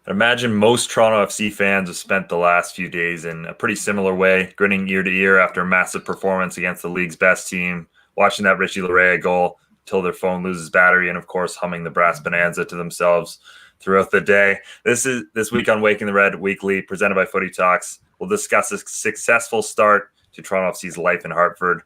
I imagine most Toronto FC fans have spent the last few days in a pretty similar way, grinning ear to ear after a massive performance against the league's best team, watching that Richie Larea goal till their phone loses battery, and of course humming the Brass Bonanza to themselves throughout the day. This week on Waking the Red Weekly, presented by Footy Talks. We'll discuss a successful start to Toronto FC's life in Hartford.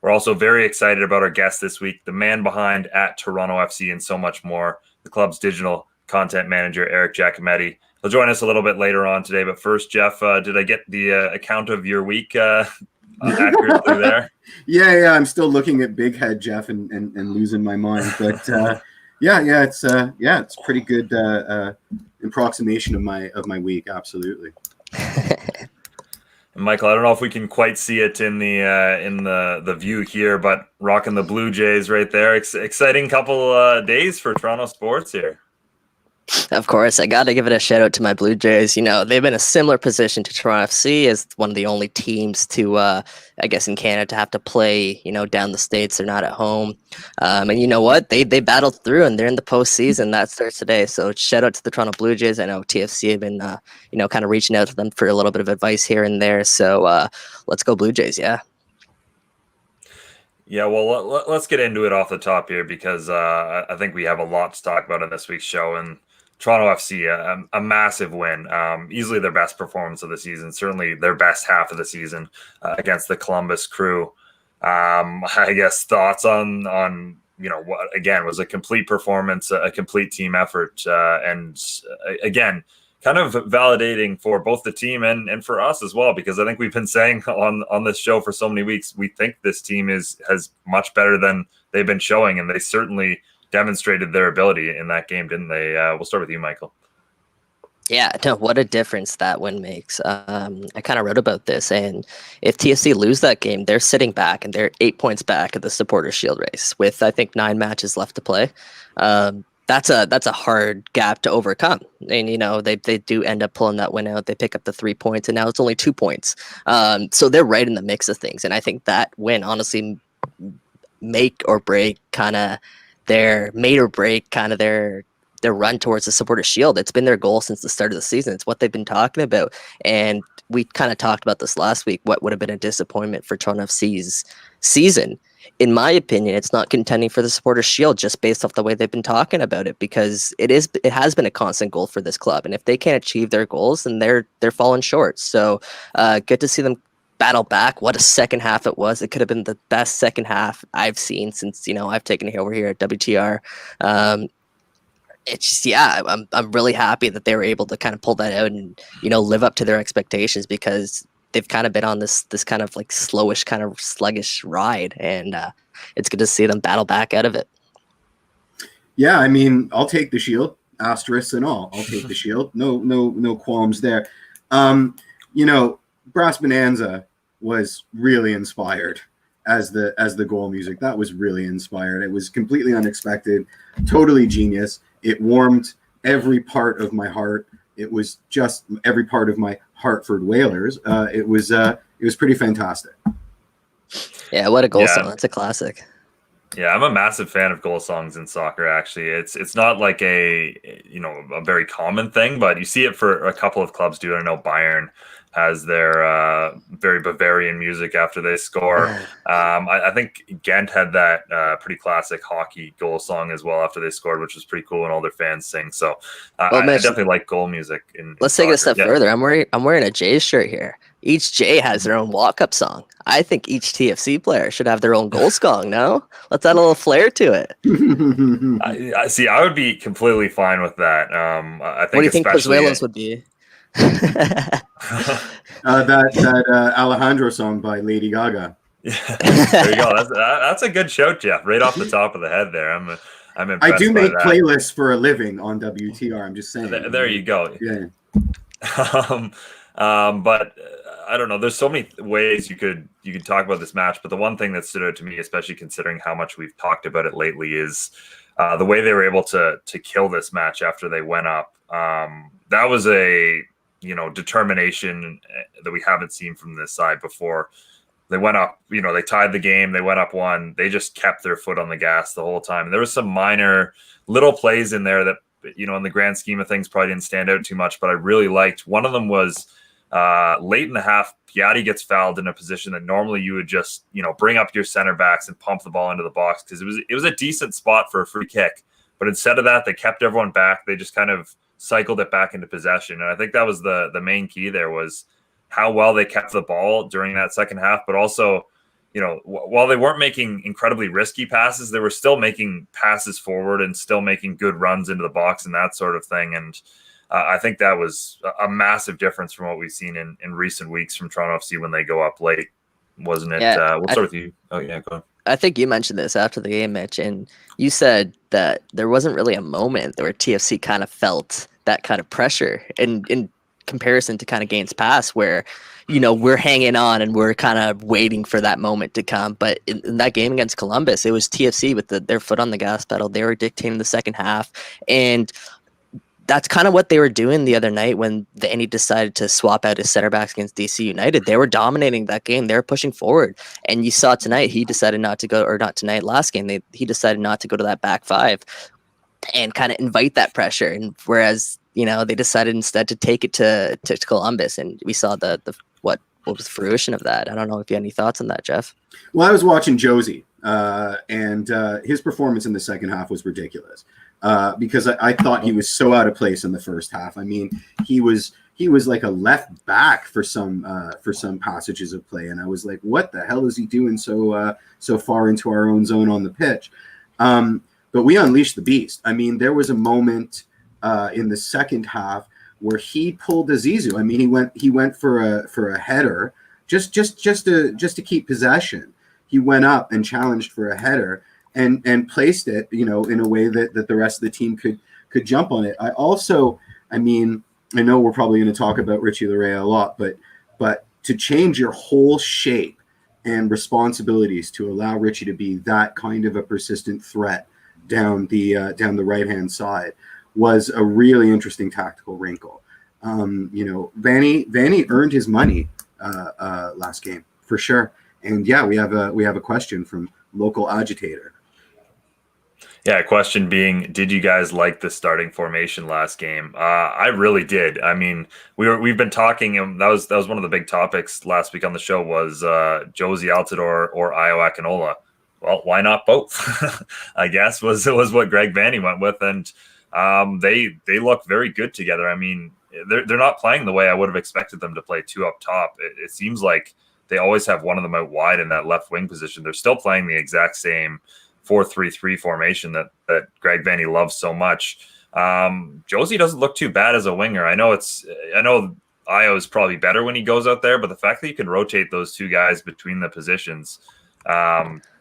We're also very excited about our guest this week, the man behind at Toronto FC and so much more, the club's digital content manager, Eric Giacometti. He'll join us a little bit later on today. But first, Jeff, did I get the account of your week accurately there? Yeah. I'm still looking at Big Head Jeff and losing my mind. But it's pretty good approximation of my week. Absolutely. Michael, I don't know if we can quite see it in the view here, but rocking the Blue Jays right there. Exciting couple days for Toronto sports here. Of course, I got to give it a shout out to my Blue Jays. You know, they've been in a similar position to Toronto FC as one of the only teams to, I guess, in Canada to have to play, down the States. They're not at home. And you know what? They battled through and they're in the postseason. That starts today. So shout out to the Toronto Blue Jays. I know TFC have been, kind of reaching out to them for a little bit of advice here and there. So let's go Blue Jays. Yeah. Yeah, well, let's get into it off the top here because I think we have a lot to talk about in this week's show. And Toronto FC, a massive win, easily their best performance of the season, certainly their best half of the season against the Columbus Crew. I guess thoughts on what again was a complete performance, a complete team effort, and again, kind of validating for both the team and for us as well, because I think we've been saying on this show for so many weeks, we think this team has much better than they've been showing, and they certainly demonstrated their ability in that game, didn't they? We'll start with you, Michael. Yeah, no, what a difference that win makes. I kind of wrote about this, and if TFC lose that game, they're sitting back, and they're 8 points back at the Supporters' Shield race with, I think, 9 matches left to play. That's a hard gap to overcome, and they do end up pulling that win out. They pick up the 3 points, and now it's only 2 points. So they're right in the mix of things, and I think that win honestly make or break their run towards the Supporters' Shield. It's been their goal since the start of the season. It's what they've been talking about. And we kind of talked about this last week, what would have been a disappointment for Toronto FC's season. In my opinion, it's not contending for the Supporters' Shield just based off the way they've been talking about it, because it has been a constant goal for this club. And if they can't achieve their goals, then they're falling short. So good to see them battle back. What a second half it was. It could have been the best second half I've seen since, I've taken it over here at WTR. It's just, I'm really happy that they were able to kind of pull that out and, live up to their expectations, because they've kind of been on this kind of like slowish, kind of sluggish ride. And it's good to see them battle back out of it. Yeah, I mean, I'll take the Shield, asterisks and all. I'll take the Shield. No qualms there. Brass Bonanza was really inspired as the goal music. That was really inspired. It was completely unexpected, totally genius. It warmed every part of my heart. It was just every part of my Hartford Whalers. It was pretty fantastic. Yeah, what a goal song. That's a classic. Yeah, I'm a massive fan of goal songs in soccer, actually. It's not like a very common thing, but you see it for a couple of clubs do. I know Bayern has their very Bavarian music after they score. I think Ghent had that pretty classic hockey goal song as well after they scored, which was pretty cool, and all their fans sing. So I definitely like goal music. Let's take it a step further. I'm wearing a Jays shirt here. Each Jay has their own walk-up song. I think each TFC player should have their own goal song, no? Let's add a little flair to it. I see. I would be completely fine with that. I think. What do you think Pozuelos would be? That Alejandro song by Lady Gaga. Yeah, there you go. That's a good shout, Jeff. Right off the top of the head there. I'm impressed. I do make playlists for a living on WTR. I'm just saying. There you go. Yeah. But I don't know. There's so many ways you could talk about this match, but the one thing that stood out to me, especially considering how much we've talked about it lately, is the way they were able to kill this match after they went up. That was a determination that we haven't seen from this side before. They went up, they tied the game. They went up 1. They just kept their foot on the gas the whole time. And there was some minor little plays in there that in the grand scheme of things, probably didn't stand out too much, but I really liked. One of them was late in the half, Piatti gets fouled in a position that normally you would just, bring up your center backs and pump the ball into the box because it was a decent spot for a free kick. But instead of that, they kept everyone back. They just kind of cycled it back into possession. And I think that was the main key there, was how well they kept the ball during that second half, but also, while they weren't making incredibly risky passes, they were still making passes forward and still making good runs into the box and that sort of thing. And I think that was a massive difference from what we've seen in recent weeks from Toronto FC when they go up late, wasn't it? Yeah, we'll start with you. Oh, yeah, go on. I think you mentioned this after the game, Mitch, and you said that there wasn't really a moment where TFC kind of felt that kind of pressure in comparison to kind of games past where, we're hanging on and we're kind of waiting for that moment to come. But in that game against Columbus, it was TFC with their foot on the gas pedal. They were dictating the second half. And that's kind of what they were doing the other night when Andy decided to swap out his center backs against DC United. They were dominating that game. They were pushing forward. And you saw tonight, he decided not to go, or not tonight, last game, he decided not to go to that back five and kind of invite that pressure. And whereas, they decided instead to take it to Columbus. And we saw what was the fruition of that. I don't know if you have any thoughts on that, Jeff. Well, I was watching Josie, and his performance in the second half was ridiculous. Because I thought he was so out of place in the first half. I mean, he was like a left back for some passages of play, and I was like, what the hell is he doing so far into our own zone on the pitch? But we unleashed the beast. I mean, there was a moment in the second half where he pulled Azizu. I mean, he went for a header just to keep possession. He went up and challenged for a header. And placed it, in a way that the rest of the team could jump on it. I know we're probably going to talk about Richie Larea a lot, but to change your whole shape and responsibilities to allow Richie to be that kind of a persistent threat down the right-hand side was a really interesting tactical wrinkle. Vanny earned his money last game for sure. And yeah, we have a question from local agitator. Yeah, question being, did you guys like the starting formation last game? I really did. I mean, we've been talking, and that was one of the big topics last week on the show was Josie Altidore or Ayo Akinola. Well, why not both? I guess was what Greg Vanny went with, and they look very good together. I mean, they're not playing the way I would have expected them to play two up top. It seems like they always have one of them out wide in that left wing position. They're still playing the exact same 4-3-3 formation that Greg Vanny loves so much. Josie doesn't look too bad as a winger. I know Ayo is probably better when he goes out there, but the fact that you can rotate those two guys between the positions,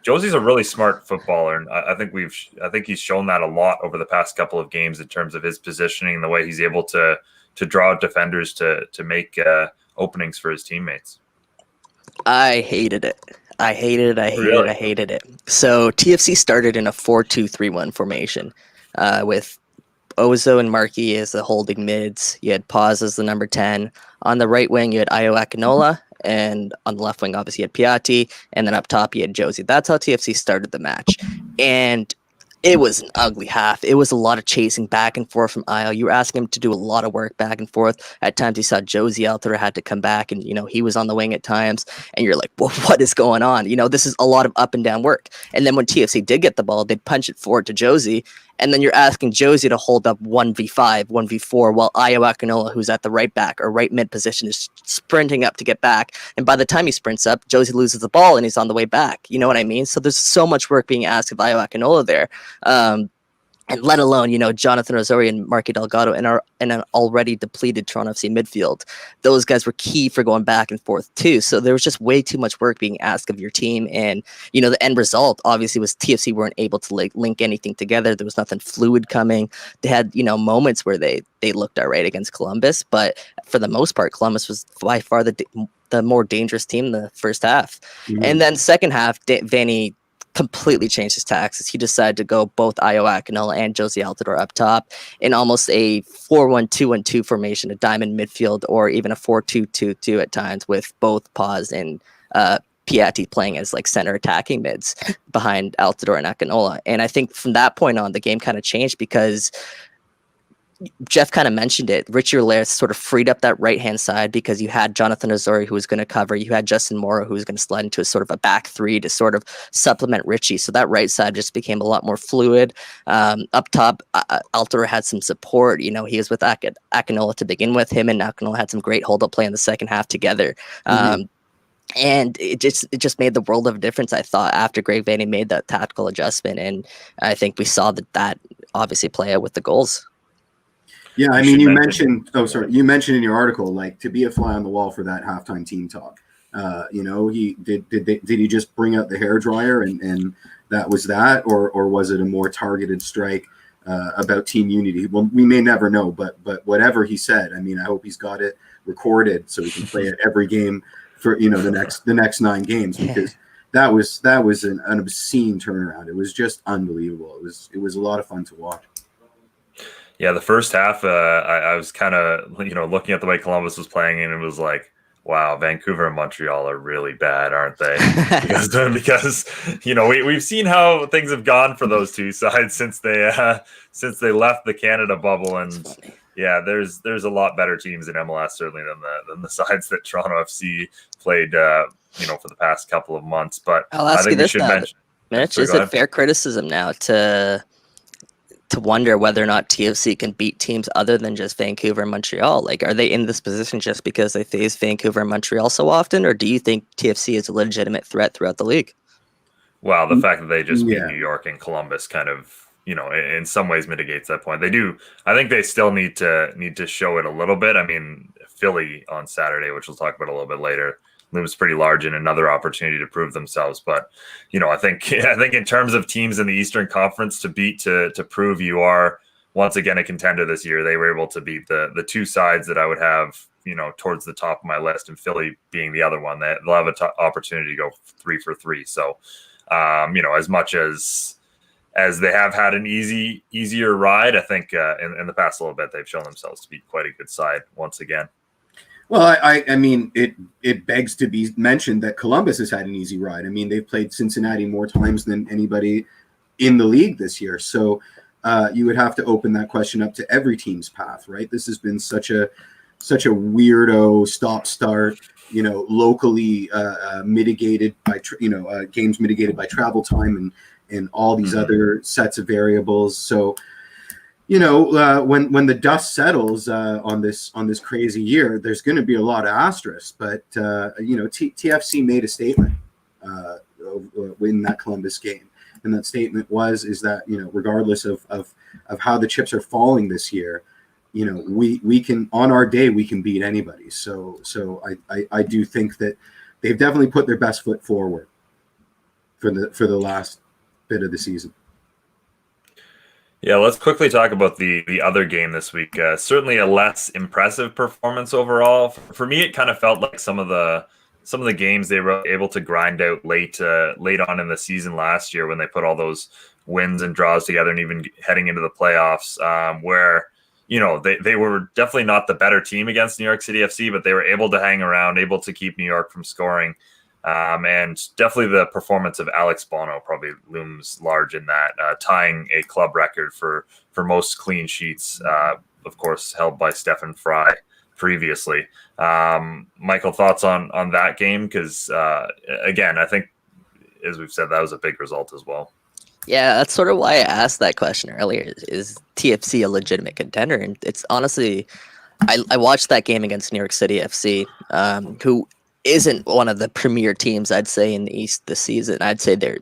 Josie's a really smart footballer, and I think he's shown that a lot over the past couple of games in terms of his positioning, the way he's able to draw out defenders to make openings for his teammates. I hated it. I hated it. So TFC started in a 4-2-3-1 formation with Ozo and Markey as the holding mids. You had Paz as the number 10. On the right wing, you had Ayo Akinola. And on the left wing, obviously, you had Piatti. And then up top, you had Josie. That's how TFC started the match. And it was an ugly half. It was a lot of chasing back and forth from Ayo. You were asking him to do a lot of work back and forth. At times, you saw Josie out there had to come back, and he was on the wing at times. And you're like, well, what is going on? This is a lot of up and down work. And then when TFC did get the ball, they'd punch it forward to Josie. And then you're asking Josie to hold up 1v5, 1v4, while Ayo Akinola, who's at the right back or right mid position, is sprinting up to get back. And by the time he sprints up, Josie loses the ball and he's on the way back. You know what I mean? So there's so much work being asked of Ayo Akinola there. And let alone, Jonathan Osorio and Marky Delgado in an already depleted Toronto FC midfield. Those guys were key for going back and forth too. So there was just way too much work being asked of your team. And, the end result obviously was TFC weren't able to link anything together. There was nothing fluid coming. They had, moments where they looked all right against Columbus. But for the most part, Columbus was by far the more dangerous team in the first half. Mm-hmm. And then second half, Vanny completely changed his tactics. He decided to go both Ayo Akinola and Josie Altidore up top in almost a 4-1-2-1-2 formation, a diamond midfield, or even a 4-2-2-2 at times, with both Paz and Piatti playing as center attacking mids behind Altidore and Akinola. And I think from that point on, the game kind of changed because Jeff kind of mentioned it. Richie Larea sort of freed up that right-hand side because you had Jonathan Azori who was going to cover. You had Justin Morrow who was going to slide into a sort of a back three to sort of supplement Richie. So that right side just became a lot more fluid. Up top, Altera had some support. You know, he was with Akinola to begin with. Him and Akinola had some great hold-up play in the second half together. And it just made the world of a difference, I thought, after Greg Vanney made that tactical adjustment. And I think we saw that obviously play out with the goals. Yeah, I mean, you mentioned in your article, like, to be a fly on the wall for that halftime team talk. You know, did he just bring out the hairdryer and that was that, or was it a more targeted strike about team unity? Well, we may never know, but whatever he said, I mean, I hope he's got it recorded so we can play it every game for, you know, the next 9 games, because that was an obscene turnaround. It was just unbelievable. It was a lot of fun to watch. Yeah, the first half, I was kind of, you know, looking at the way Columbus was playing, and it was like, wow, Vancouver and Montreal are really bad, aren't they? because you know, we've seen how things have gone for those two sides since they left the Canada bubble, and yeah, there's a lot better teams in MLS certainly than the sides that Toronto FC played, you know, for the past couple of months. But I'll ask you this now, Mitch, is it fair criticism now to wonder whether or not TFC can beat teams other than just Vancouver and Montreal? Like, are they in this position just because they face Vancouver and Montreal so often, or do you think TFC is a legitimate threat throughout the league? Well, the fact that they just beat New York and Columbus kind of, you know, in some ways mitigates that point. They do. I think they still need to show it a little bit. I mean, Philly on Saturday, which we'll talk about a little bit later, looms pretty large and another opportunity to prove themselves. But, you know, I think in terms of teams in the Eastern Conference to beat, to prove you are once again a contender this year, they were able to beat the two sides that I would have, you know, towards the top of my list, and Philly being the other one. They'll have an opportunity to go 3 for 3. So, you know, as much as they have had an easier ride, I think in the past little bit, they've shown themselves to be quite a good side once again. Well, I mean, it begs to be mentioned that Columbus has had an easy ride. I mean, they've played Cincinnati more times than anybody in the league this year. So you would have to open that question up to every team's path, right? This has been such a weirdo stop-start, you know, locally mitigated by, games mitigated by travel time and all these other sets of variables. So, you know, when the dust settles on this crazy year, there's going to be a lot of asterisks. But you know, TFC made a statement in that Columbus game, and that statement is that, you know, regardless of how the chips are falling this year, you know, we can, on our day, we can beat anybody. So I do think that they've definitely put their best foot forward for the last bit of the season. Yeah, let's quickly talk about the other game this week. Certainly a less impressive performance overall. For me, it kind of felt like some of the games they were able to grind out late on in the season last year, when they put all those wins and draws together, and even heading into the playoffs, where, you know, they were definitely not the better team against New York City FC, but they were able to hang around, able to keep New York from scoring. And definitely the performance of Alex Bono probably looms large in that, tying a club record for most clean sheets, of course, held by Stefan Fry previously. Michael, thoughts on that game? Because, again, I think, as we've said, that was a big result as well. Yeah, that's sort of why I asked that question earlier. Is TFC a legitimate contender? And it's honestly, I watched that game against New York City FC, who isn't one of the premier teams, I'd say, in the East this season. I'd say they're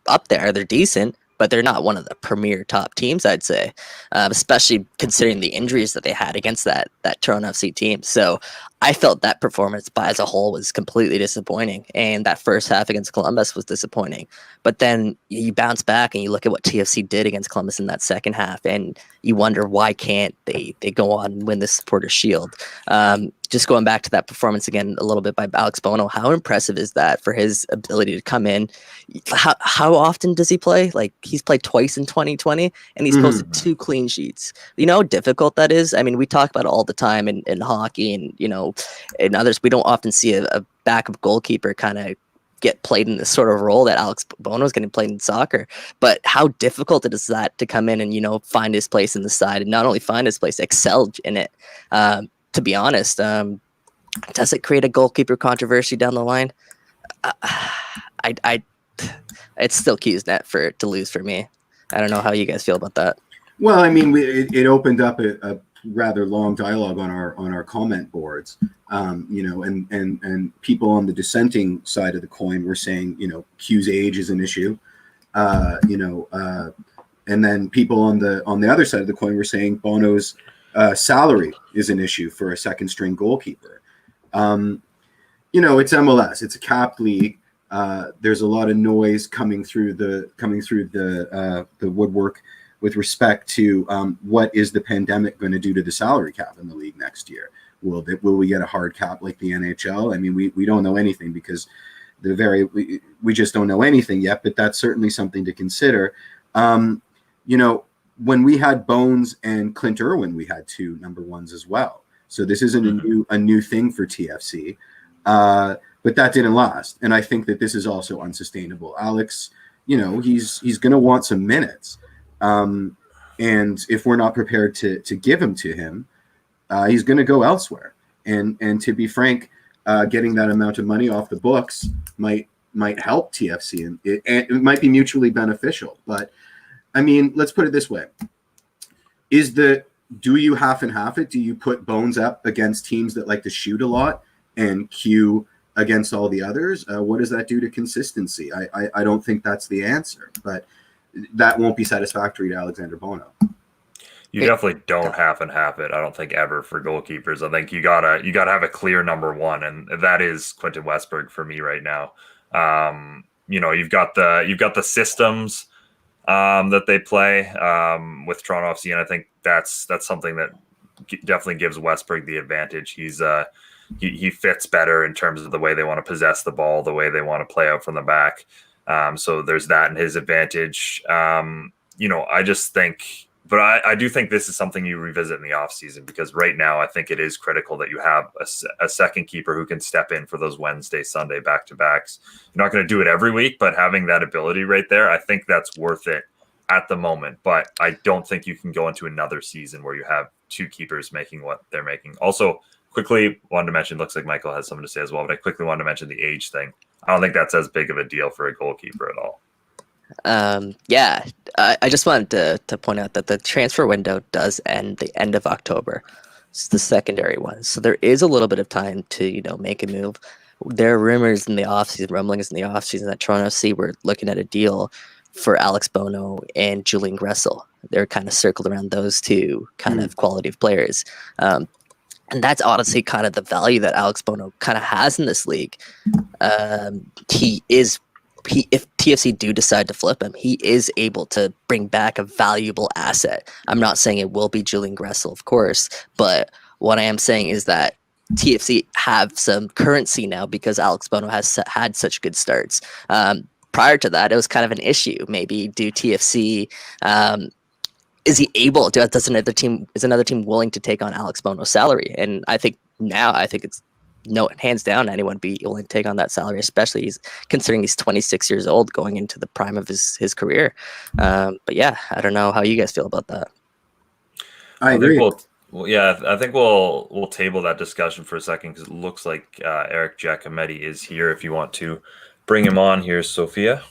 up there. They're decent, but they're not one of the premier top teams, I'd say, especially considering the injuries that they had against that Toronto FC team. So I felt that performance as a whole was completely disappointing, and that first half against Columbus was disappointing. But then you bounce back and you look at what TFC did against Columbus in that second half, and you wonder why can't they go on and win the Supporters' Shield. Just going back to that performance again a little bit by Alex Bono, how impressive is that for his ability to come in? How often does he play? Like, he's played twice in 2020, and he's posted 2 clean sheets. You know how difficult that is? I mean, we talk about it all the time in hockey and, you know, in others. We don't often see a backup goalkeeper kind of get played in this sort of role that Alex Bono is getting played in soccer. But how difficult is that to come in and, find his place in the side, and not only find his place, excel in it? To be honest, does it create a goalkeeper controversy down the line? It's still Q's net to lose for me. I don't know how you guys feel about that. Well, I mean, it opened up a rather long dialogue on our comment boards, and people on the dissenting side of the coin were saying, Q's age is an issue, and then people on the other side of the coin were saying Bono's salary is an issue for a second string goalkeeper. It's MLS, it's a capped league. There's a lot of noise coming through the woodwork with respect to what is the pandemic going to do to the salary cap in the league next year. Will we get a hard cap like the NHL? I mean, we don't know anything because we just don't know anything yet, but that's certainly something to consider. When we had Bones and Clint Irwin, we had 2 number ones as well. So this isn't a new thing for TFC. But that didn't last. And I think that this is also unsustainable. Alex, he's going to want some minutes. And if we're not prepared to give them to him, he's going to go elsewhere. And to be frank, getting that amount of money off the books might help TFC, and it might be mutually beneficial. But I mean, let's put it this way. Do you half and half it? Do you put Bones up against teams that like to shoot a lot and Q against all the others? What does that do to consistency? I don't think that's the answer, but that won't be satisfactory to Alexander Bono. You definitely don't half and half it. I don't think ever for goalkeepers. I think you gotta have a clear number one, and that is Quentin Westberg for me right now. You've got the systems that they play with Toronto FC, and I think that's something that definitely gives Westberg the advantage. He fits better in terms of the way they want to possess the ball, the way they want to play out from the back. So there's that in his advantage. I just think, but I do think this is something you revisit in the offseason, because right now I think it is critical that you have a second keeper who can step in for those Wednesday, Sunday back-to-backs. You're not going to do it every week, but having that ability right there, I think that's worth it at the moment. But I don't think you can go into another season where you have 2 keepers making what they're making. Also, quickly wanted to mention, looks like Michael has something to say as well, but I quickly wanted to mention the age thing. I don't think that's as big of a deal for a goalkeeper at all. I just wanted to point out that the transfer window does end the end of October. It's the secondary one. So there is a little bit of time to, make a move. There are rumors in the offseason, rumblings in the offseason that Toronto FC were looking at a deal for Alex Bono and Julian Gressel. They're kind of circled around those 2 kind of quality of players. And that's honestly kind of the value that Alex Bono kind of has in this league. If TFC do decide to flip him, he is able to bring back a valuable asset. I'm not saying it will be Julian Gressel, of course, but what I am saying is that TFC have some currency now because Alex Bono has had such good starts. Prior to that, it was kind of an issue. Maybe do TFC is he able to? Is another team willing to take on Alex Bono's salary? And I think it's hands down anyone be willing to take on that salary, especially considering he's 26 years old, going into the prime of his career. But yeah, I don't know how you guys feel about that. I agree. I think we'll table that discussion for a second, because it looks like Eric Giacometti is here. If you want to bring him on here, Sophia.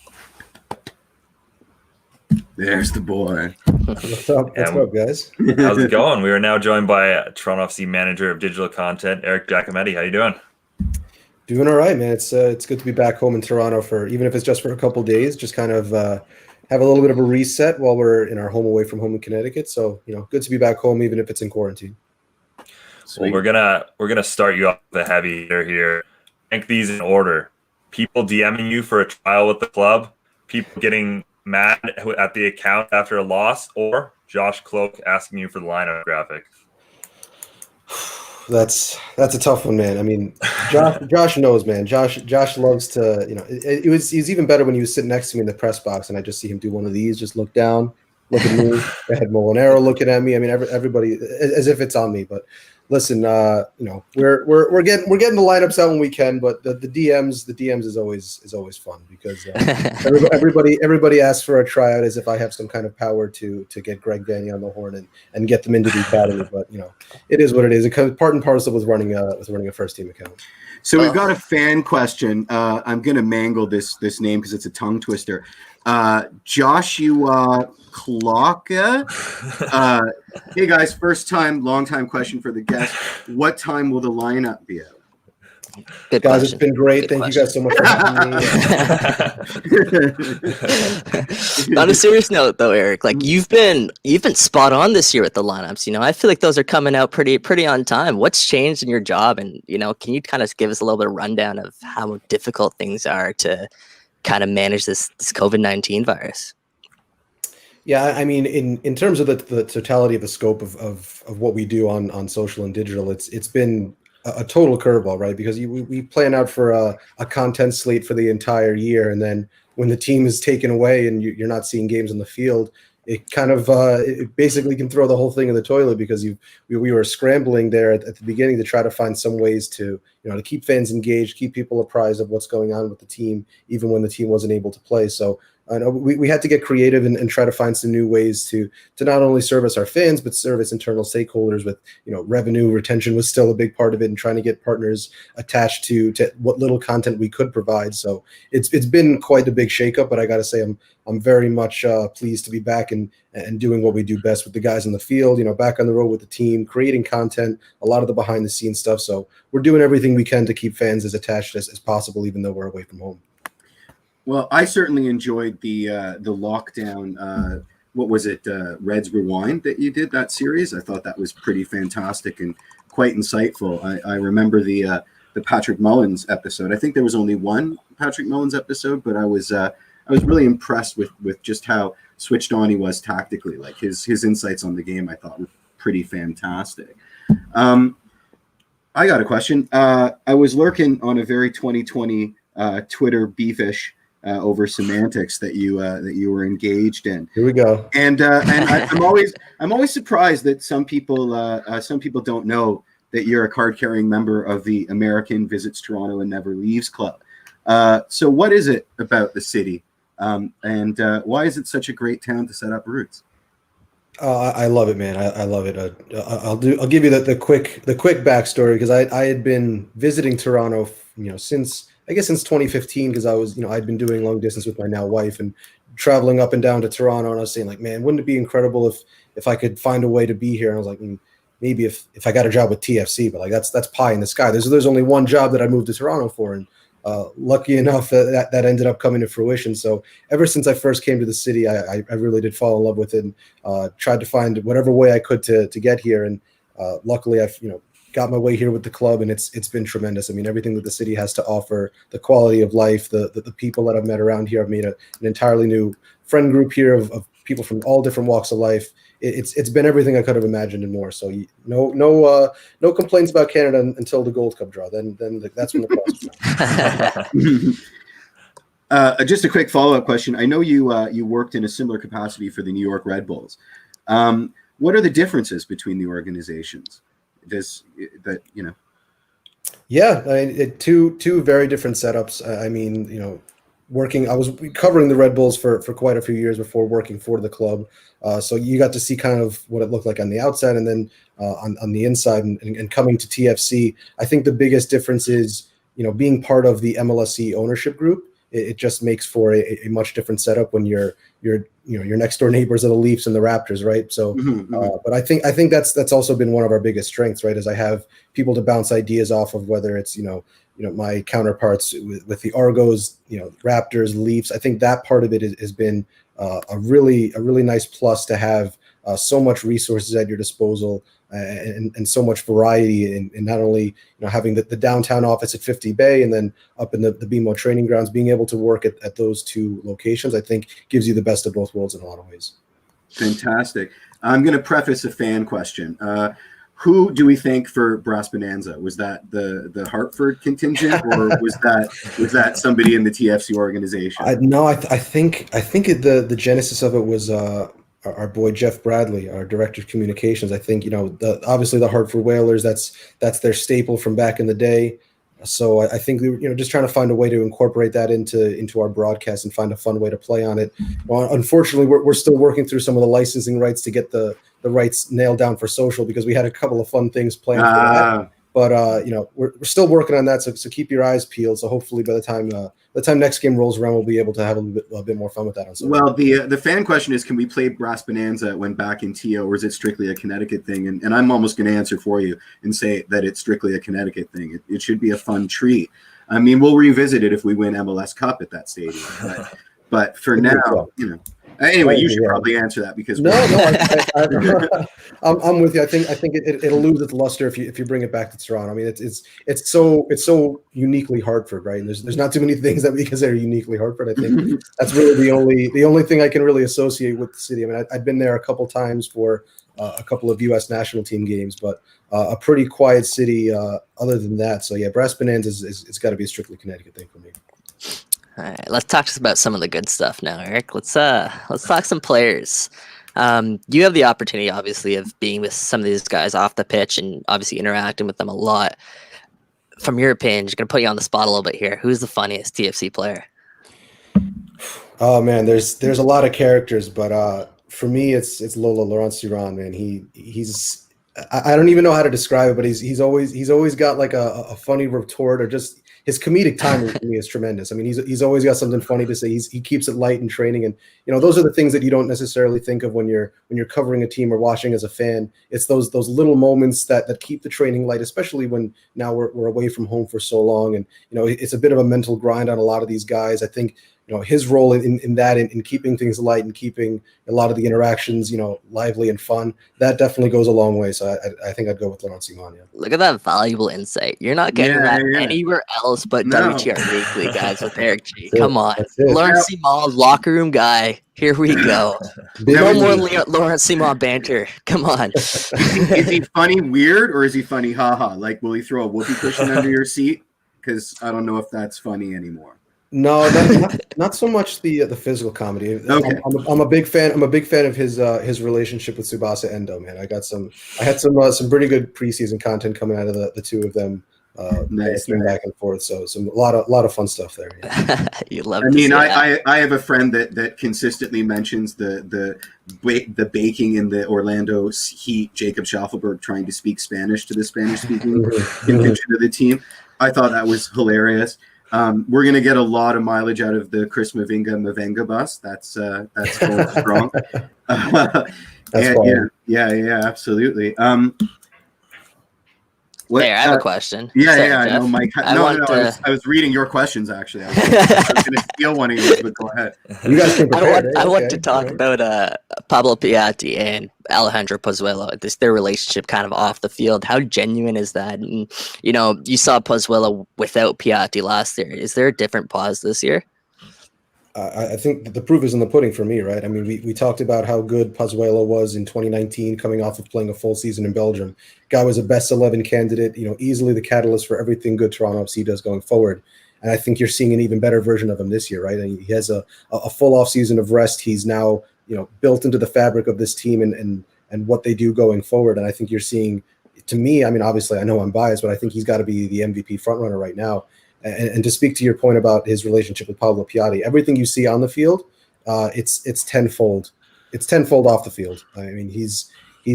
There's the boy. What's up, guys? How's it going? We are now joined by Toronto FC manager of digital content, Eric Giacometti. How you doing? Doing all right, man. It's good to be back home in Toronto even if it's just for a couple of days, just kind of have a little bit of a reset while we're in our home away from home in Connecticut. So, good to be back home, even if it's in quarantine. Sweet. Well, we're gonna start you off with a heavy hitter here. Rank these in order: people DMing you for a trial with the club, people getting mad at the account after a loss, or Josh Cloak asking you for the lineup graphic. That's a tough one, man. I mean, Josh knows, man. Josh loves to, it was even better when he was sitting next to me in the press box, and I just see him do one of these, just look down, look at me. I had Molinaro looking at me. I mean, everybody, as if it's on me. But listen, we're getting the lineups out when we can, but the DMs is always fun because everybody asks for a tryout as if I have some kind of power to get Greg Vanny on the horn and get them into the academy. But it is what it is. It comes part and parcel with running a first team account. So we've got a fan question. I'm going to mangle this name because it's a tongue twister. Joshua Klocka. Hey guys, first time, long time question for the guest. What time will the lineup be out? Good guys, question. It's been great. Good Thank you guys so much for having me. On a serious note, though, Eric, like you've been spot on this year with the lineups. I feel like those are coming out pretty on time. What's changed in your job, and can you kind of give us a little bit of rundown of how difficult things are to kind of manage this COVID-19 virus? Yeah, I mean, in terms of the totality of the scope of what we do on social and digital, it's been a total curveball, right? Because we plan out for a content slate for the entire year, and then when the team is taken away and you're not seeing games on the field, it kind of it basically can throw the whole thing in the toilet because we were scrambling there at the beginning to try to find some ways to to keep fans engaged, keep people apprised of what's going on with the team, even when the team wasn't able to play. So we had to get creative and try to find some new ways to not only service our fans, but service internal stakeholders with, revenue retention was still a big part of it, and trying to get partners attached to what little content we could provide. So it's been quite a big shakeup, but I got to say I'm very much pleased to be back and doing what we do best with the guys in the field, back on the road with the team, creating content, a lot of the behind the scenes stuff. So we're doing everything we can to keep fans as attached as possible, even though we're away from home. Well, I certainly enjoyed the lockdown. What was it, Reds Rewind that you did, that series? I thought that was pretty fantastic and quite insightful. I remember the Patrick Mullins episode. I think there was only one Patrick Mullins episode, but I was really impressed with just how switched on he was tactically. Like his insights on the game, I thought were pretty fantastic. I got a question. I was lurking on a very 2020 Twitter beefish over semantics that you were engaged in. Here we go. And I'm always surprised that some people don't know that you're a card-carrying member of the American Visits Toronto and Never Leaves Club. So what is it about the city, and why is it such a great town to set up roots? I love it, man. I love it. I'll give you the quick backstory, because I had been visiting Toronto, since 2015, because I was, I'd been doing long distance with my now wife and traveling up and down to Toronto, and I was saying, like, man, wouldn't it be incredible if I could find a way to be here? And I was like, maybe if I got a job with TFC, but like that's pie in the sky. There's only one job that I moved to Toronto for, and lucky enough that ended up coming to fruition. So ever since I first came to the city, I really did fall in love with it, and tried to find whatever way I could to get here. And luckily I've, got my way here with the club, and it's been tremendous. I mean, everything that the city has to offer, the quality of life, the people that I've met around here. I've made an entirely new friend group here of people from all different walks of life. It's been everything I could have imagined and more. So no complaints about Canada until the Gold Cup draw. Then that's when the problems come. Just a quick follow-up question. I know you worked in a similar capacity for the New York Red Bulls. What are the differences between the organizations? Yeah, I mean, two very different setups. I mean, I was covering the Red Bulls for quite a few years before working for the club. So you got to see kind of what it looked like on the outside, and then on the inside, and coming to TFC. I think the biggest difference is, being part of the MLSE ownership group. It just makes for a much different setup when you're next door neighbors of the Leafs and the Raptors, right? So, but I think that's also been one of our biggest strengths, right? Is I have people to bounce ideas off of, whether it's my counterparts with the Argos, Raptors, Leafs. I think that part of it has been a really nice plus to have so much resources at your disposal, and so much variety in not only having the downtown office at 50 Bay, and then up in the BMO training grounds, being able to work at those two locations, I think gives you the best of both worlds in a lot of ways. Fantastic. I'm going to preface a fan question. Who do we think for Brass Bonanza? Was that the Hartford contingent, or was that somebody in the TFC organization? I think the genesis of it was our boy Jeff Bradley, our director of communications. I think obviously the Hartford Whalers, that's their staple from back in the day. So I think we were just trying to find a way to incorporate that into our broadcast and find a fun way to play on it. Well, unfortunately, we're still working through some of the licensing rights to get the rights nailed down for social, because we had a couple of fun things planned for that. But we're still working on that. So keep your eyes peeled. So hopefully by the time next game rolls around, we'll be able to have a bit more fun with that on social. Well, the fan question is, can we play Brass Bonanza when back in TO, or is it strictly a Connecticut thing? And I'm almost going to answer for you and say that it's strictly a Connecticut thing. It should be a fun treat. I mean, we'll revisit it if we win MLS Cup at that stadium. But for now, Anyway, you should probably answer that, because I'm with you. I think it'll lose its luster if you bring it back to Toronto. I mean, it's so uniquely Hartford, right? And there's not too many things that we consider uniquely Hartford. I think that's really the only thing I can really associate with the city. I mean, I've been there a couple times for a couple of U.S. national team games, but a pretty quiet city other than that. So yeah, Brass Bonanza it's got to be a strictly Connecticut thing for me. All right, let's talk about some of the good stuff now, Eric. Let's talk some players. You have the opportunity, obviously, of being with some of these guys off the pitch and obviously interacting with them a lot. From your opinion, just gonna put you on the spot a little bit here. Who's the funniest TFC player? Oh man, there's a lot of characters, but for me, it's Laurent Ciron, man. He's I don't even know how to describe it, but he's always got like a funny retort, or just his comedic timing for me is tremendous. I mean, he's always got something funny to say. He keeps it light in training, and those are the things that you don't necessarily think of when you're covering a team or watching as a fan. It's those little moments that keep the training light, especially when now we're away from home for so long, and it's a bit of a mental grind on a lot of these guys. I think his role in keeping things light and keeping a lot of the interactions lively and fun, that definitely goes a long way. So I think I'd go with Laurent Ciron. Yeah. Look at that valuable insight. You're not getting that anywhere else but WTR Weekly, guys, with Eric G. Come on. Laurent Ciron, locker room guy. Here we go. No more Laurent Ciron banter. Come on. Is he funny weird, or is he funny haha? Like, will he throw a whoopee cushion under your seat? Because I don't know if that's funny anymore. No, not so much the physical comedy. Okay. I'm a big fan. I'm a big fan of his relationship with Tsubasa Endo, man. I had some pretty good preseason content coming out of the two of them. Nice. Back and forth. So a lot of fun stuff there. Yeah. You love. I mean, I have a friend that consistently mentions the baking in the Orlando Heat. Jacob Schaffelberg trying to speak Spanish to the Spanish-speaking contingent of the team. I thought that was hilarious. We're going to get a lot of mileage out of the Chris Mavinga bus. That's going strong. Yeah, absolutely. I have a question. I know, Mike. I was reading your questions, actually. I was going to steal one of yours, but go ahead. You guys can prepare. I want to talk about Pablo Piatti and Alejandro Pozuelo, their relationship kind of off the field. How genuine is that? And, you saw Pozuelo without Piatti last year. Is there a different pause this year? I think the proof is in the pudding for me, right? I mean, we talked about how good Pozuelo was in 2019, coming off of playing a full season in Belgium. Guy was a best 11 candidate, easily the catalyst for everything good Toronto FC does going forward. And I think you're seeing an even better version of him this year, right? And he has a full off season of rest. He's now, built into the fabric of this team and what they do going forward. And I think you're seeing, to me, I mean, obviously I know I'm biased, but I think he's got to be the MVP frontrunner right now. And to speak to your point about his relationship with Pablo Piatti, everything you see on the field, it's tenfold. It's tenfold off the field. I mean, he's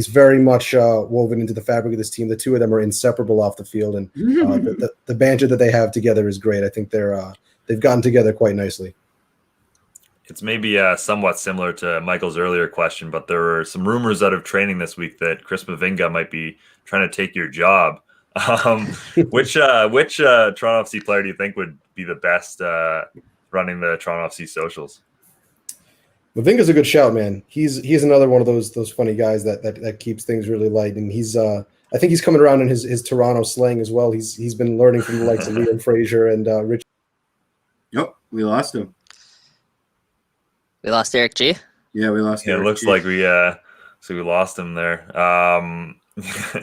very much woven into the fabric of this team. The two of them are inseparable off the field, and the banter that they have together is great. I think they've gotten together quite nicely. It's maybe somewhat similar to Michael's earlier question, but there were some rumors out of training this week that Chris Mavinga might be trying to take your job. Which Toronto FC player do you think would be the best running the Toronto FC socials? Mavinga's a good shout, man. He's another one of those funny guys that keeps things really light, and I think he's coming around in his Toronto slang as well. He's been learning from the likes of Liam Fraser and Richie. Yep, we lost him. We lost Eric G. Yeah, we lost. It looks like we lost him there.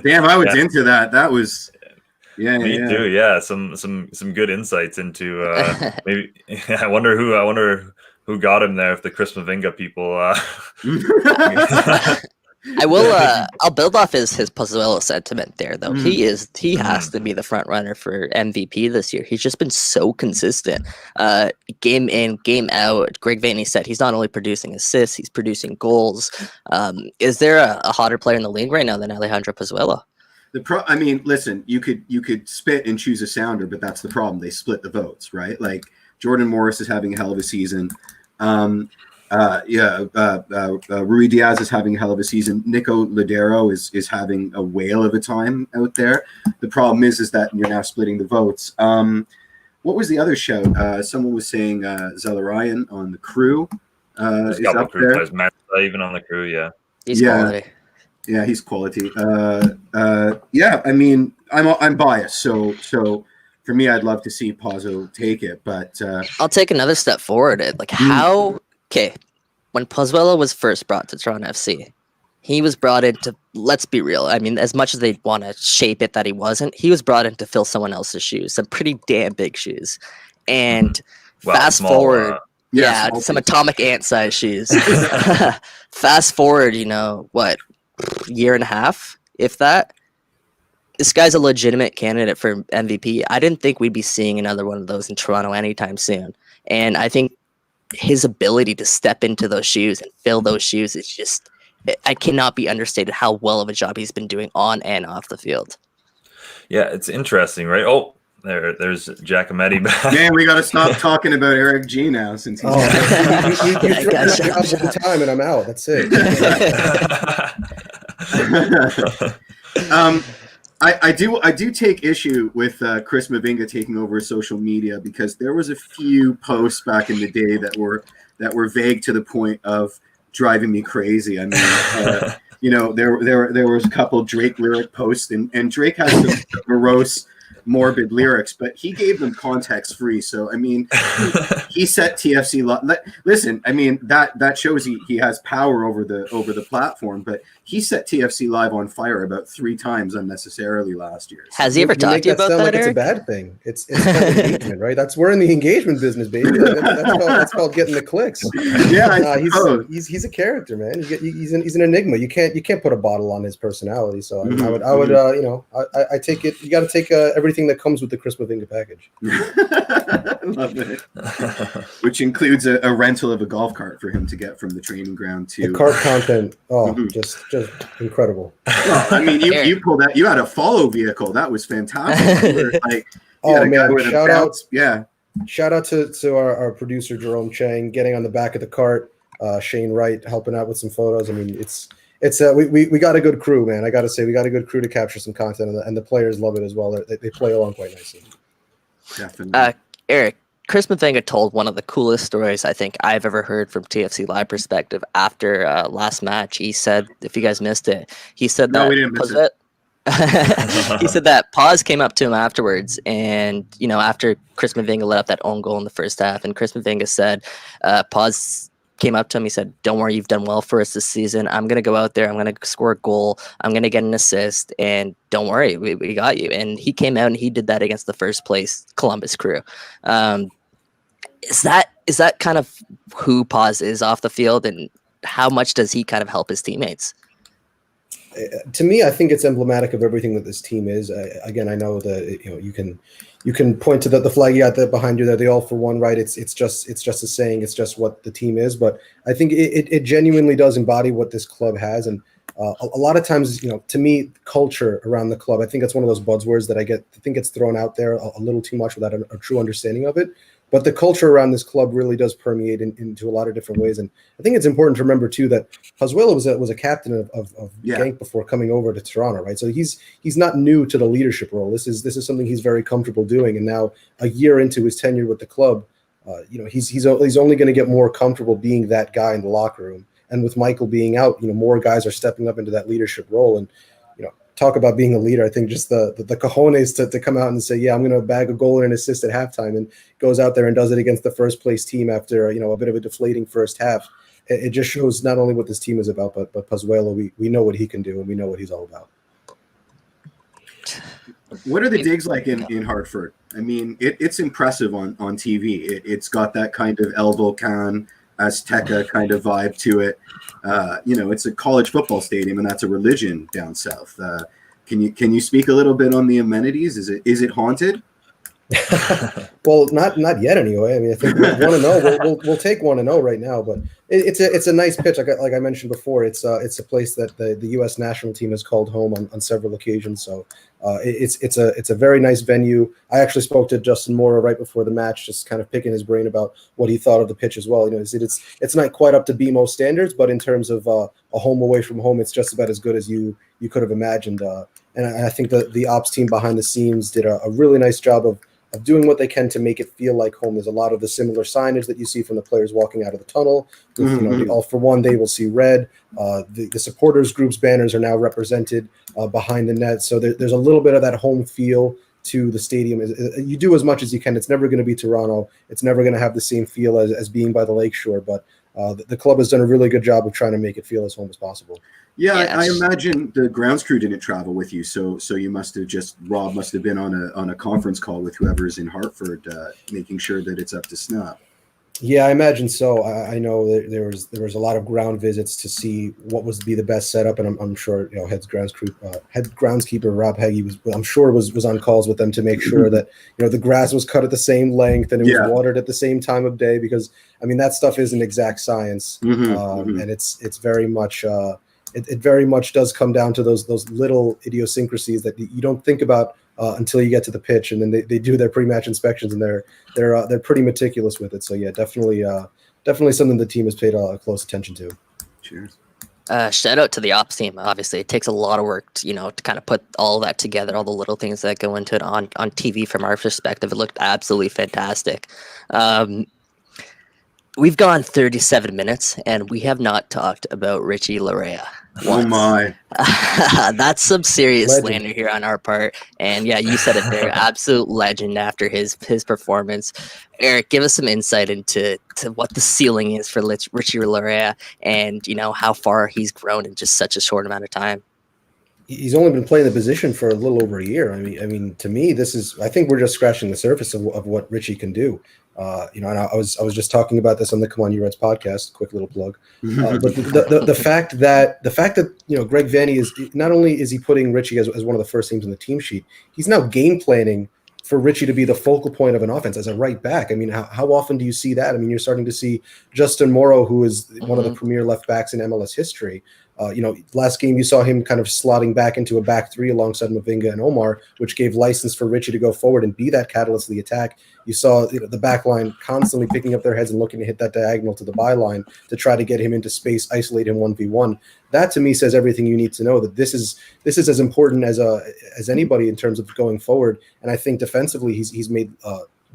Damn, I was into that. That was, me too. Yeah, some good insights into maybe. I wonder who got him there if the Chris Mavinga people. I will. I'll build off his Pozuelo sentiment there, though. He has to be the front runner for MVP this year. He's just been so consistent, game in, game out. Greg Vanney said he's not only producing assists, he's producing goals. Is there a hotter player in the league right now than Alejandro Pozuelo? I mean, listen, you could spit and choose a sounder, but that's the problem. They split the votes, right? Like Jordan Morris is having a hell of a season. Rui Diaz is having a hell of a season. Nico Ladero is having a whale of a time out there. The problem is that you're now splitting the votes. What was the other show? Someone was saying Zelarayan on the Crew is up there. Players, Matt, even on the Crew, yeah. He's quality. Yeah, he's quality. Yeah, I mean, I'm biased, so for me, I'd love to see Pazzo take it, but I'll take another step forward. Like how. Okay, when Pozuelo was first brought to Toronto FC, he was brought in to, let's be real, I mean, as much as they want to shape it that he wasn't, he was brought in to fill someone else's shoes, some pretty damn big shoes. And fast forward, some atomic ant-sized shoes. Fast forward, year and a half, if that. This guy's a legitimate candidate for MVP. I didn't think we'd be seeing another one of those in Toronto anytime soon. And I think his ability to step into those shoes and fill those shoes is just, I cannot be understated how well of a job he's been doing on and off the field. Yeah, it's interesting, right? Oh, there's Giacometti back. Man, we got to stop talking about Eric G now since he's all the time and I'm out. That's it. I do take issue with Chris Mavinga taking over social media, because there was a few posts back in the day that were vague to the point of driving me crazy. I mean, there was a couple Drake lyric posts, and Drake has some morose, morbid lyrics, but he gave them context free. So I mean, he set TFC. Listen, I mean that shows he has power over the platform, but he set TFC Live on fire about 3 times unnecessarily last year. Has he ever talked to you about that? Like it's a bad thing. It's kind of engagement, right? We're in the engagement business, baby. That's called getting the clicks. Yeah, he's a character, man. He's an enigma. You can't put a bottle on his personality. So I would I take it. You got to take everything that comes with the Chris Mavinga package. Love it. Which includes a rental of a golf cart for him to get from the training ground to the cart content. Oh, just incredible. Well, I mean, you pulled that. You had a follow vehicle. That was fantastic. Shout out to our producer Jerome Chang getting on the back of the cart. Shane Wright helping out with some photos. I mean, we got a good crew, man. I got to say, we got a good crew to capture some content, and the players love it as well. They play along quite nicely. Definitely. Eric, Chris Mavinga told one of the coolest stories I think I've ever heard from TFC Live perspective after last match. He said, if you guys missed it, he said that we didn't miss it. He said that Paz came up to him afterwards, and after Chris Mavinga let up that own goal in the first half, and Chris Mavinga said, Paz came up to him. He said, "Don't worry, you've done well for us this season. I'm going to go out there. I'm going to score a goal. I'm going to get an assist. And don't worry, we got you." And he came out and he did that against the first place Columbus Crew. Is that kind of who Paz is off the field, and how much does he kind of help his teammates? To me, I think it's emblematic of everything that this team is. Again, I know that you can point to the flag you got there behind you, that they all for one, right? It's just a saying. It's just what the team is. But I think it genuinely does embody what this club has. And a lot of times, to me, culture around the club, I think it's one of those buzzwords that I think it's thrown out there a little too much without a true understanding of it. But the culture around this club really does permeate into a lot of different ways. And I think it's important to remember, too, that Pozuelo was a captain of Genk before coming over to Toronto, right? So he's not new to the leadership role. This is something he's very comfortable doing. And now, a year into his tenure with the club, he's only going to get more comfortable being that guy in the locker room. And with Michael being out, more guys are stepping up into that leadership role. And talk about being a leader. I think just the cojones to come out and say, yeah, I'm going to bag a goal and an assist at halftime, and goes out there and does it against the first place team after, a bit of a deflating first half. It just shows not only what this team is about, but Pozuelo, we know what he can do, and we know what he's all about. What are the digs like in Hartford? I mean, it's impressive on TV. It's got that kind of El Volcan, Azteca kind of vibe to it. It's a college football stadium, and that's a religion down south. Can you speak a little bit on the amenities? Is it haunted? Well, not yet anyway. I mean, I think 1-0. We'll take 1-0 right now, but it's a nice pitch. Like I mentioned before, it's a place that the U.S. national team has called home on several occasions. So it's a very nice venue. I actually spoke to Justin Morrow right before the match, just kind of picking his brain about what he thought of the pitch as well. It's not quite up to BMO standards, but in terms of a home away from home, it's just about as good as you could have imagined. And I think the ops team behind the scenes did a really nice job of doing what they can to make it feel like home. There's a lot of the similar signage that you see from the players walking out of the tunnel. With, the All for One, they will see red. The supporters group's banners are now represented behind the net. So there's a little bit of that home feel to the stadium. You do as much as you can. It's never going to be Toronto. It's never going to have the same feel as being by the lakeshore. But the club has done a really good job of trying to make it feel as home as possible. Yeah, yes. I imagine the grounds crew didn't travel with you, so you must have Rob must have been on a conference call with whoever's in Hartford, making sure that it's up to snuff. Yeah, I imagine so. I know that there was a lot of ground visits to see what was to be the best setup, and I'm sure head groundskeeper Rob Heggie was on calls with them to make sure that the grass was cut at the same length and it was watered at the same time of day, because I mean that stuff is an exact science, and it's very much. It very much does come down to those little idiosyncrasies that you don't think about until you get to the pitch, and then they do their pre-match inspections, and they're pretty meticulous with it. So yeah, definitely something the team has paid close attention to. Cheers. Shout out to the ops team. Obviously, it takes a lot of work, to kind of put all that together, all the little things that go into it on TV. From our perspective, it looked absolutely fantastic. We've gone 37 minutes, and we have not talked about Richie Larea. Oh my! That's some serious Legend. slander here on our part. And yeah, you said it there. Absolute legend after his performance. Eric, give us some insight into what the ceiling is for Richie Larea, and how far he's grown in just such a short amount of time. He's only been playing the position for a little over a year. I mean, to me, I think we're just scratching the surface of what Richie can do. And I was just talking about this on the Come On You Reds podcast. Quick little plug. But the fact that Greg Vanney is not only is he putting Richie as one of the first teams on the team sheet, he's now game planning for Richie to be the focal point of an offense as a right back. I mean, how often do you see that? I mean, you're starting to see Justin Morrow, who is one of the premier left backs in MLS history. Last game you saw him kind of slotting back into a back three alongside Mavinga and Omar, which gave license for Richie to go forward and be that catalyst of the attack. You saw the back line constantly picking up their heads and looking to hit that diagonal to the byline to try to get him into space, isolate him 1v1. That to me says everything you need to know, that this is as important as anybody in terms of going forward. And I think defensively he's made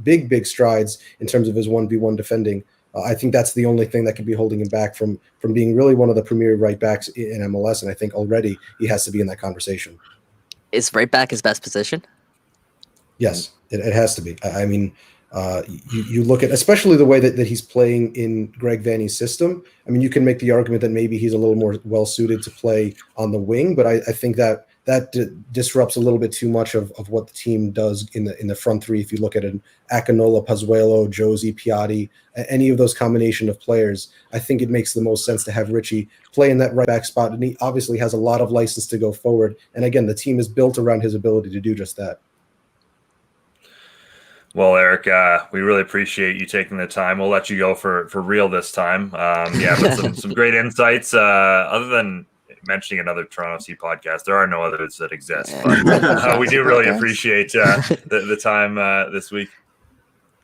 big strides in terms of his 1v1 defending. I think that's the only thing that could be holding him back from being really one of the premier right backs in MLS. And I think already he has to be in that conversation. Is right back his best position? Yes, it has to be. I mean, you look at, especially the way that he's playing in Greg Vanney's system. I mean, you can make the argument that maybe he's a little more well-suited to play on the wing, but I think that disrupts a little bit too much of what the team does in the front three. If you look at an Akinola, Pazuello, Josie, Piatti, any of those combination of players, I think it makes the most sense to have Richie play in that right back spot. And he obviously has a lot of license to go forward. And again, the team is built around his ability to do just that. Well, Eric, we really appreciate you taking the time. We'll let you go for real this time. But some great insights. Other than mentioning another Toronto FC podcast, there are no others that exist. But we do really appreciate the time this week.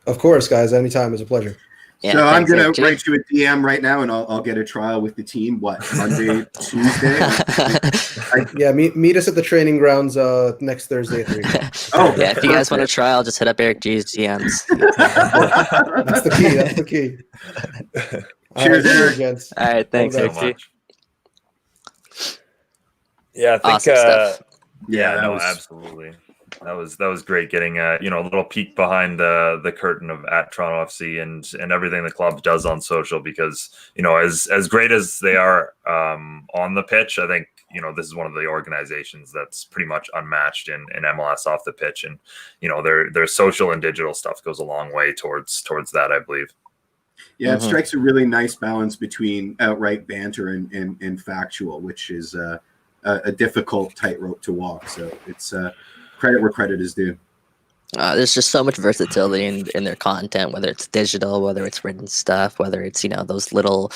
Of course, guys. Anytime is a pleasure. Yeah, so I'm going to write you a DM right now, and I'll get a trial with the team. What, Monday, Tuesday? Meet us at the training grounds next Thursday at 3. Oh, yeah. If you guys want a trial, just hit up Eric G's DMs. That's the key. Cheers, Eric. All right, thanks, Eric G. Yeah, I think. Awesome stuff. Absolutely. That was great getting a little peek behind the curtain of at Toronto FC and everything the club does on social, because as great as they are on the pitch, I think this is one of the organizations that's pretty much unmatched in MLS off the pitch, and their social and digital stuff goes a long way towards that, I believe. Yeah, it strikes a really nice balance between outright banter and factual, which is a difficult tightrope to walk. So it's credit where credit is due. There's just so much versatility in their content, whether it's digital, whether it's written stuff, whether it's those little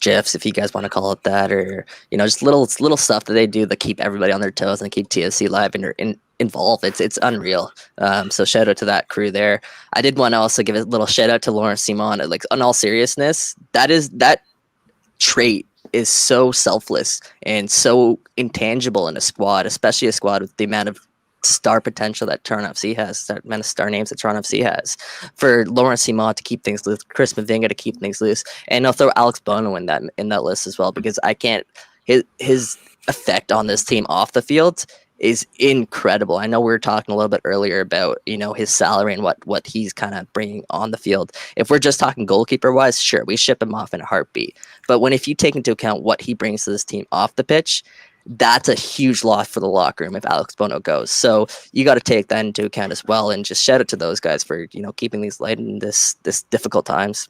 GIFs, if you guys want to call it that, or just little stuff that they do that keep everybody on their toes and keep TFC live and involved. It's unreal. So shout out to that crew there. I did want to also give a little shout out to Lawrence Simon. Like, on all seriousness, that trait is so selfless and so intangible in a squad, especially a squad with the amount of star potential that Toronto FC has, the amount of star names that Toronto FC has. For Lawrence Simon to keep things loose, Chris Mavinga to keep things loose, and I'll throw Alex Bono in that list as well, because his effect on this team off the field is incredible. I know we were talking a little bit earlier about his salary and what he's kind of bringing on the field. If we're just talking goalkeeper wise, sure, we ship him off in a heartbeat. But if you take into account what he brings to this team off the pitch, that's a huge loss for the locker room if Alex Bono goes. So you got to take that into account as well, and just shout out to those guys for keeping these light in this difficult times.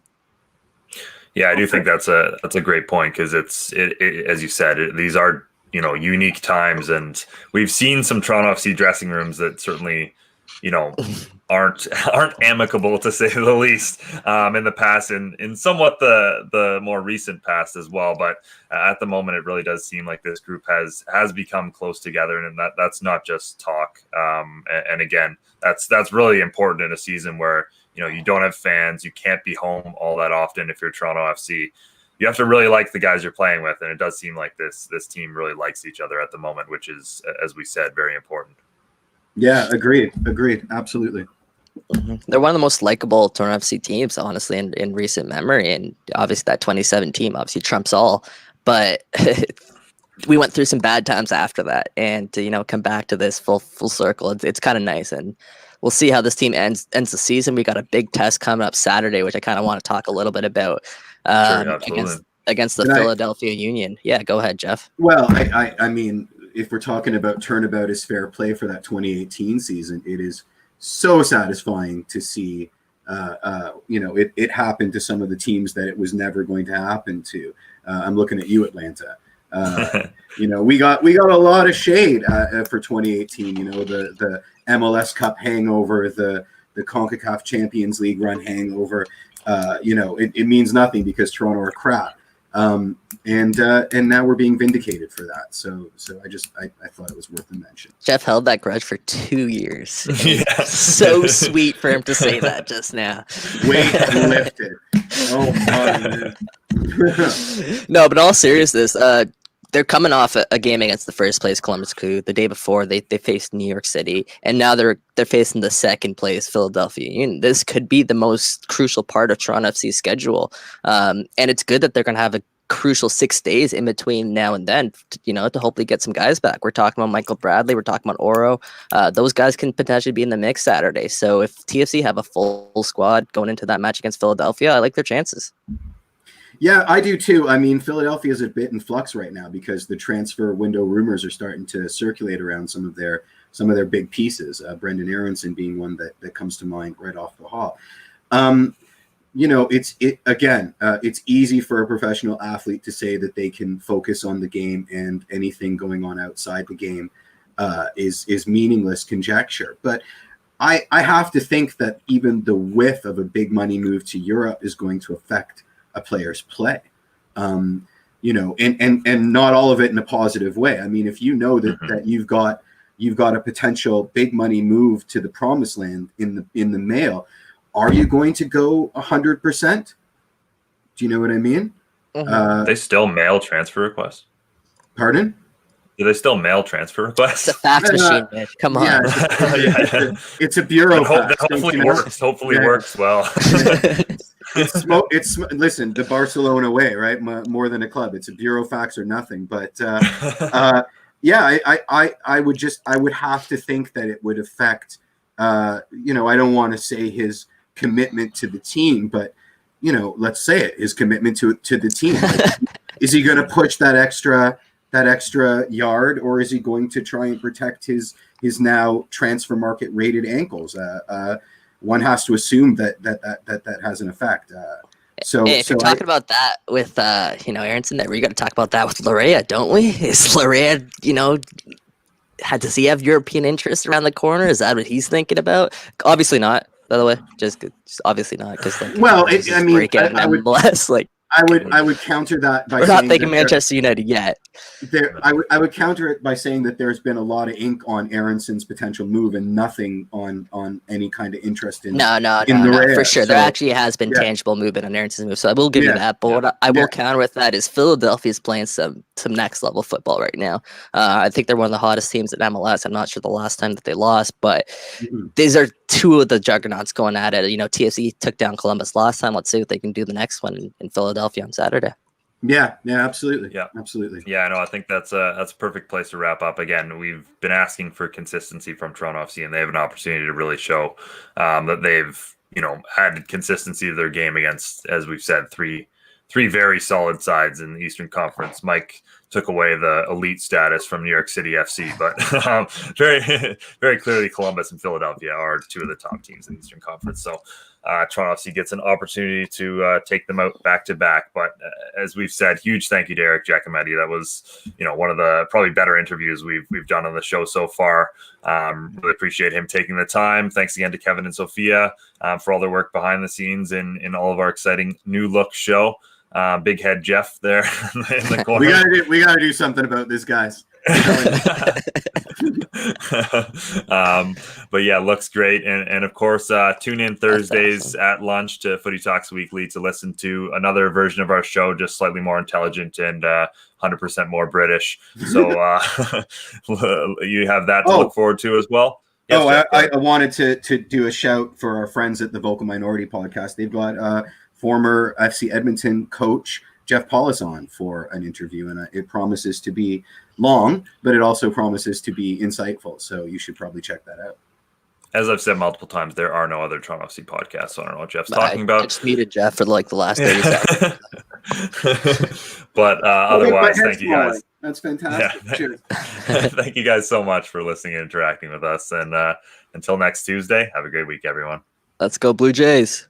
Yeah, I do think that's a great point, because it's as you said, these are unique times, and we've seen some Toronto FC dressing rooms that certainly aren't amicable, to say the least, in the past, and in somewhat the more recent past as well. But at the moment, it really does seem like this group has become close together, and that's not just talk. And again, that's really important in a season where you don't have fans, you can't be home all that often. If you're Toronto FC, you have to really like the guys you're playing with, and it does seem like this team really likes each other at the moment, which is, as we said, very important. Yeah, agreed, absolutely. They're one of the most likable Toronto FC teams, honestly, in recent memory, and obviously that 2017 team obviously trumps all. But we went through some bad times after that, and to come back to this full circle, it's kind of nice. And we'll see how this team ends the season. We got a big test coming up Saturday, which I kind of want to talk a little bit about. Against the Philadelphia Union. Yeah, go ahead, Jeff. Well, I mean, if we're talking about turnabout is fair play for that 2018 season, it is so satisfying to see. It happened to some of the teams that it was never going to happen to. I'm looking at you, Atlanta. We got a lot of shade for 2018. The MLS Cup hangover, the CONCACAF Champions League run hangover. It means nothing because Toronto are crap. And now we're being vindicated for that. So I thought it was worth a mention. Jeff held that grudge for 2 years. Yeah. So sweet for him to say that just now. Weight lifted. Oh, God. No, but in all seriousness, they're coming off a game against the first place Columbus Crew. The day before, they faced New York City, and now they're facing the second place Philadelphia Union. This could be the most crucial part of Toronto FC's schedule, and it's good that they're going to have a crucial 6 days in between now and then, to hopefully get some guys back. We're talking about Michael Bradley, we're talking about Oro. Those guys can potentially be in the mix Saturday. So if TFC have a full squad going into that match against Philadelphia, I like their chances. Yeah, I do too. I mean, Philadelphia is a bit in flux right now because the transfer window rumors are starting to circulate around some of their big pieces. Brendan Aronson being one that comes to mind right off the hop. It's easy for a professional athlete to say that they can focus on the game, and anything going on outside the game is meaningless conjecture. But I have to think that even the whiff of a big money move to Europe is going to affect a player's play, and not all of it in a positive way. I mean, if you know that you've got a potential big money move to the promised land in the mail, are you going to go 100%? Do you know what I mean? They still mail transfer requests. Pardon? Do they still mail transfer requests? It's a fax machine, man. Come on. Yeah, it's a bureau. Hopefully works well. Listen, the Barcelona way, right? More than a club. It's a bureau fax or nothing. But I would have to think that it would affect. I don't want to say his commitment to the team, but let's say it, his commitment to the team. Is he going to push that extra extra yard, or is he going to try and protect his now transfer market rated ankles? One has to assume that has an effect. If you're talking about that with Aronson, there we got to talk about that with Larea, don't we? Is Larea, does he have European interests around the corner? Is that what he's thinking about? Obviously not. By the way, just obviously not, because I would counter that by we're saying not thinking Manchester United yet. I would counter it by saying that there's been a lot of ink on Aronson's potential move and nothing on any kind of interest in. No, for sure. There actually has been tangible movement on Aronson's move, so I will give you that. But what I will counter with that is Philadelphia's playing some next level football right now. I think they're one of the hottest teams in MLS. I'm not sure the last time that they lost, but these are two of the juggernauts going at it. TFC took down Columbus last time. Let's see what they can do the next one in Philadelphia on Saturday. Yeah, absolutely. Yeah, absolutely. Yeah, I think that's a perfect place to wrap up. Again, we've been asking for consistency from Toronto FC, and they have an opportunity to really show that they've had consistency of their game against, as we've said, three very solid sides in the Eastern Conference. Mike took away the elite status from New York City FC, but very, very clearly Columbus and Philadelphia are two of the top teams in the Eastern Conference. So Toronto FC gets an opportunity to take them out back to back. But as we've said, huge thank you to Eric Giacometti. That was, one of the probably better interviews we've done on the show so far. Really appreciate him taking the time. Thanks again to Kevin and Sophia for all their work behind the scenes in all of our exciting new look show. Big head Jeff there in the corner. We gotta do something about this, guys. But yeah, looks great. And of course, tune in Thursdays at lunch to Footy Talks Weekly to listen to another version of our show, just slightly more intelligent and 100% more British. So you have that to look forward to as well. Yes, I wanted to do a shout for our friends at the Vocal Minority Podcast. They've got former FC Edmonton coach Jeff Paulus on for an interview, and it promises to be long, but it also promises to be insightful. So you should probably check that out. As I've said multiple times, there are no other Toronto FC podcasts, so I don't know what Jeff's talking about. I just muted Jeff for the last 30 seconds. But otherwise, thank you guys. That's fantastic. Yeah. Cheers. Thank you guys so much for listening and interacting with us. And until next Tuesday, have a great week, everyone. Let's go Blue Jays.